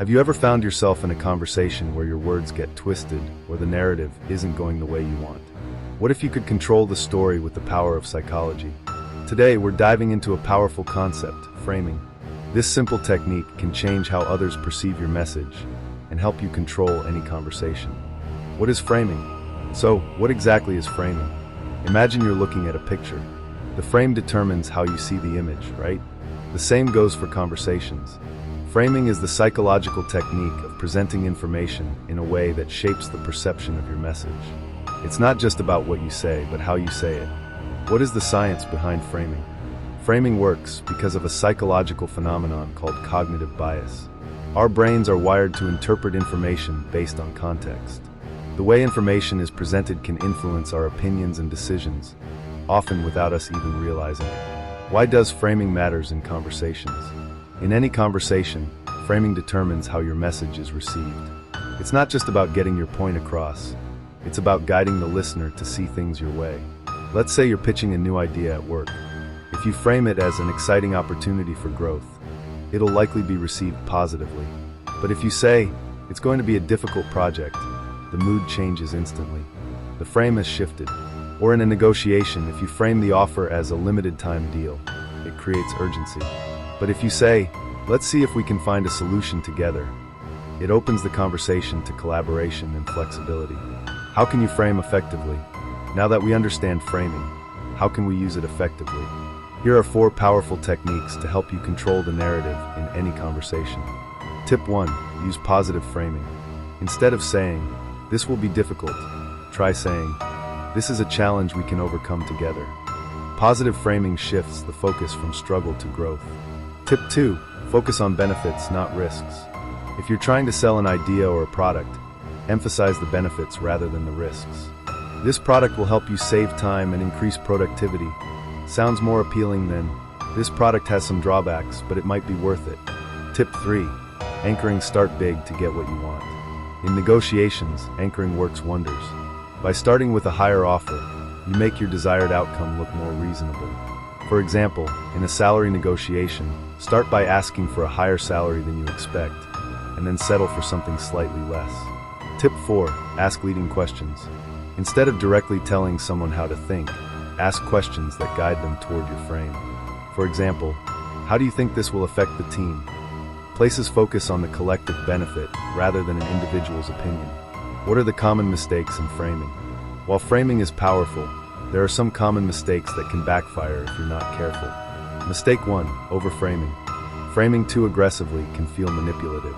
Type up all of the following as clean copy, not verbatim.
Have you ever found yourself in a conversation where your words get twisted or the narrative isn't going the way you want? What if you could control the story with the power of psychology? Today, we're diving into a powerful concept, framing. This simple technique can change how others perceive your message and help you control any conversation. What is framing? So, what exactly is framing? Imagine you're looking at a picture. The frame determines how you see the image, right? The same goes for conversations. Framing is the psychological technique of presenting information in a way that shapes the perception of your message. It's not just about what you say, but how you say it. What is the science behind framing? Framing works because of a psychological phenomenon called cognitive bias. Our brains are wired to interpret information based on context. The way information is presented can influence our opinions and decisions, often without us even realizing it. Why does framing matters in conversations? In any conversation, framing determines how your message is received. It's not just about getting your point across. It's about guiding the listener to see things your way. Let's say you're pitching a new idea at work. If you frame it as an exciting opportunity for growth, it'll likely be received positively. But if you say, it's going to be a difficult project, the mood changes instantly. The frame has shifted. Or in a negotiation, if you frame the offer as a limited time deal, it creates urgency. But if you say, let's see if we can find a solution together, it opens the conversation to collaboration and flexibility. How can you frame effectively? Now that we understand framing, how can we use it effectively? Here are 4 powerful techniques to help you control the narrative in any conversation. Tip 1. Use positive framing. Instead of saying, this will be difficult, try saying, this is a challenge we can overcome together. Positive framing shifts the focus from struggle to growth. Tip 2. Focus on benefits, not risks. If you're trying to sell an idea or a product, emphasize the benefits rather than the risks. This product will help you save time and increase productivity. Sounds more appealing than, this product has some drawbacks, but it might be worth it. Tip 3. Anchoring. Start big to get what you want. In negotiations, anchoring works wonders. By starting with a higher offer, you make your desired outcome look more reasonable. For example, in a salary negotiation, start by asking for a higher salary than you expect, and then settle for something slightly less. Tip 4. Ask leading questions. Instead of directly telling someone how to think, ask questions that guide them toward your frame. For example, how do you think this will affect the team? Places focus on the collective benefit rather than an individual's opinion. What are the common mistakes in framing? While framing is powerful, there are some common mistakes that can backfire if you're not careful. Mistake 1. Overframing. Framing too aggressively can feel manipulative.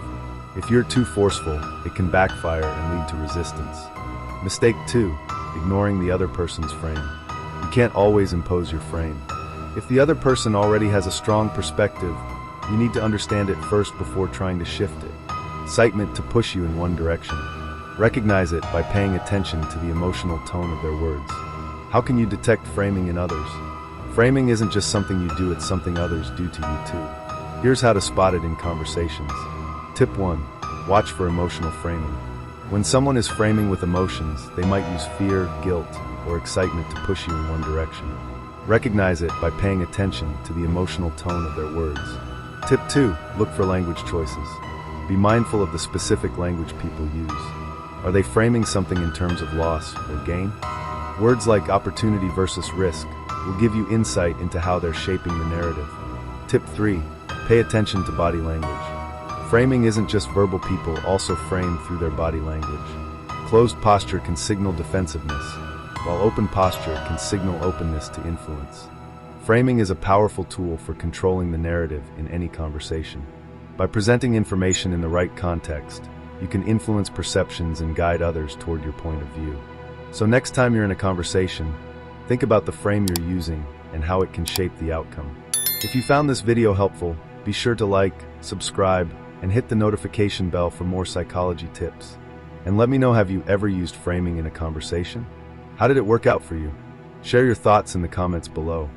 If you're too forceful, it can backfire and lead to resistance. Mistake 2. Ignoring the other person's frame. You can't always impose your frame. If the other person already has a strong perspective, you need to understand it first before trying to shift it. Incitement to push you in one direction. Recognize it by paying attention to the emotional tone of their words. How can you detect framing in others? Framing isn't just something you do, it's something others do to you too. Here's how to spot it in conversations. Tip 1. Watch for emotional framing. When someone is framing with emotions, they might use fear, guilt, or excitement to push you in one direction. Recognize it by paying attention to the emotional tone of their words. Tip 2. Look for language choices. Be mindful of the specific language people use. Are they framing something in terms of loss or gain? Words like opportunity versus risk will give you insight into how they're shaping the narrative. Tip 3. Pay attention to body language. Framing isn't just verbal, people also frame through their body language. Closed posture can signal defensiveness, while open posture can signal openness to influence. Framing is a powerful tool for controlling the narrative in any conversation. By presenting information in the right context, you can influence perceptions and guide others toward your point of view. So next time you're in a conversation, think about the frame you're using and how it can shape the outcome. If you found this video helpful, be sure to like, subscribe, and hit the notification bell for more psychology tips. And let me know, have you ever used framing in a conversation? How did it work out for you? Share your thoughts in the comments below.